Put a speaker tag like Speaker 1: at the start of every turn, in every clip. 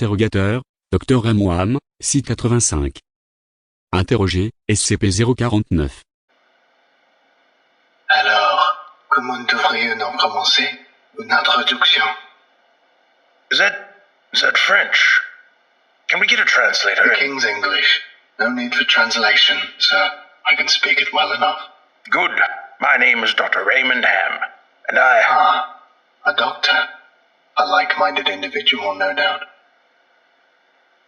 Speaker 1: l'interrogateur, Dr Raymond, site 85. Interrogé, SCP-049.
Speaker 2: Alors, comment devrions-nous commencer une introduction?
Speaker 3: Is that French? Can we get a translator?
Speaker 2: The King's English. No need for translation, sir. I can speak it well enough.
Speaker 3: Good. My name is Dr. Raymond Ham, and I...
Speaker 2: Ah, a doctor. A like-minded individual, no doubt.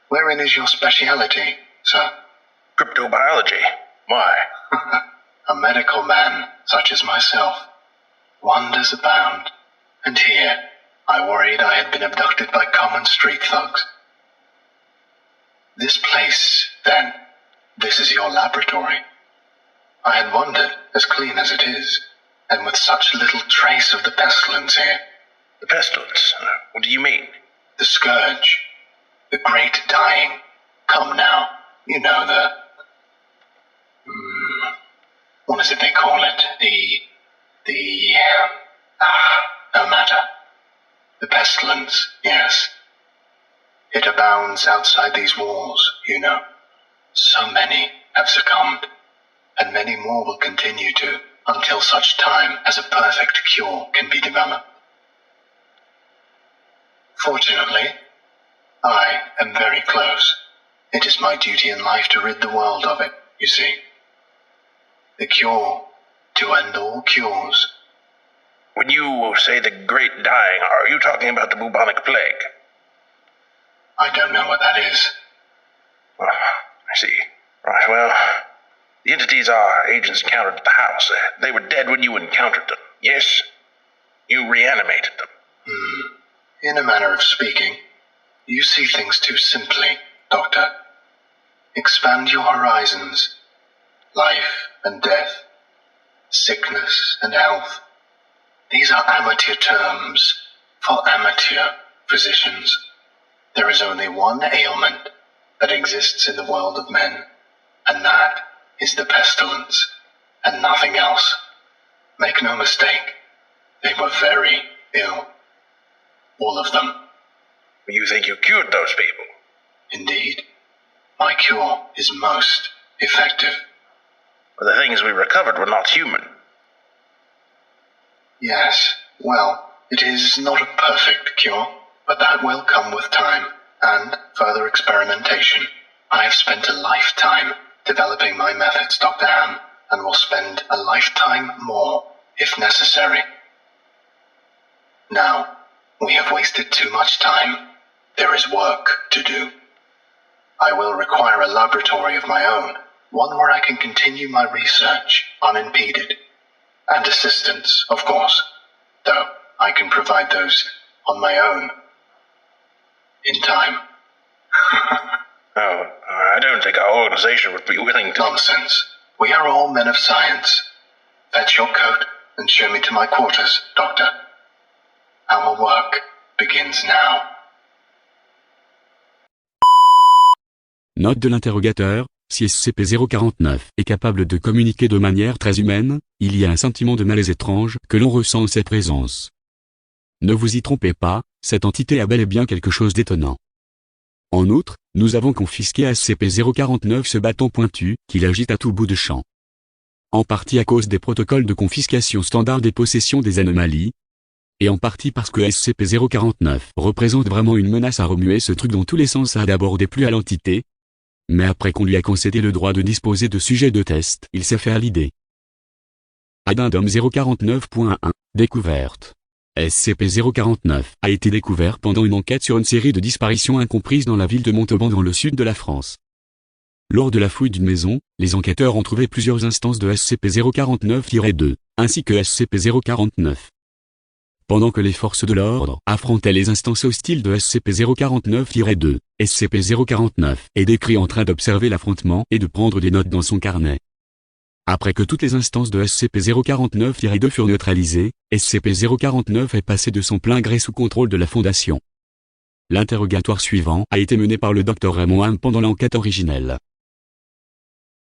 Speaker 2: Wherein is your speciality, sir?
Speaker 3: Cryptobiology. Why?
Speaker 2: A medical man, such as myself. Wonders abound. And here, I worried I had been abducted by common street thugs. This place, then, this is your laboratory. I had wondered, as clean as it is, and with such little trace of the pestilence here.
Speaker 3: The pestilence? What do you mean?
Speaker 2: The scourge. The great dying. Come now, you know what is it they call it? No matter. The pestilence, yes. It abounds outside these walls, you know. So many have succumbed, and many more will continue to, until such time as a perfect cure can be developed. Fortunately, I am very close. It is my duty in life to rid the world of it, you see. The cure to end all cures.
Speaker 3: When you say the great dying, are you talking about the bubonic plague?
Speaker 2: I don't know what that is.
Speaker 3: I see. Right, well, the entities our agents encountered at the house, they were dead when you encountered them, yes? You reanimated them.
Speaker 2: In a manner of speaking, you see things too simply, Doctor. Expand your horizons. Life and death, sickness and health. These are amateur terms for amateur physicians. There is only one ailment that exists in the world of men, and that is the pestilence, and nothing else. Make no mistake, they were very ill. All of them.
Speaker 3: You think you cured those people?
Speaker 2: Indeed. My cure is most effective.
Speaker 3: But the things we recovered were not human.
Speaker 2: Yes, well, it is not a perfect cure, but that will come with time and further experimentation. I have spent a lifetime developing my methods, Dr. Ham, and will spend a lifetime more if necessary. Now, we have wasted too much time. There is work to do. I will require a laboratory of my own, one where I can continue my research unimpeded. And assistance, of course, though I can provide those on my own. In time.
Speaker 3: Oh, I don't think our organization would be willing to...
Speaker 2: Nonsense. We are all men of science. Fetch your coat and show me to my quarters, Doctor. Our work begins now.
Speaker 1: Note de l'interrogateur, si SCP-049 est capable de communiquer de manière très humaine, il y a un sentiment de malaise étrange que l'on ressent en cette présence. Ne vous y trompez pas, cette entité a bel et bien quelque chose d'étonnant. En outre, nous avons confisqué à SCP-049 ce bâton pointu, qu'il agite à tout bout de champ. En partie à cause des protocoles de confiscation standard des possessions des anomalies, et en partie parce que SCP-049 représente vraiment une menace à remuer ce truc dans tous les sens à d'abord déplu à l'entité, mais après qu'on lui a concédé le droit de disposer de sujets de test, il s'est fait à l'idée. Addendum 049.1 Découverte. SCP-049 a été découvert pendant une enquête sur une série de disparitions incomprises dans la ville de Montauban dans le sud de la France. Lors de la fouille d'une maison, les enquêteurs ont trouvé plusieurs instances de SCP-049-2, ainsi que SCP-049. Pendant que les forces de l'ordre affrontaient les instances hostiles de SCP-049-2, SCP-049 est décrit en train d'observer l'affrontement et de prendre des notes dans son carnet. Après que toutes les instances de SCP-049-2 furent neutralisées, SCP-049 est passé de son plein gré sous contrôle de la Fondation. L'interrogatoire suivant a été mené par le Dr Raymond Ham pendant l'enquête originelle.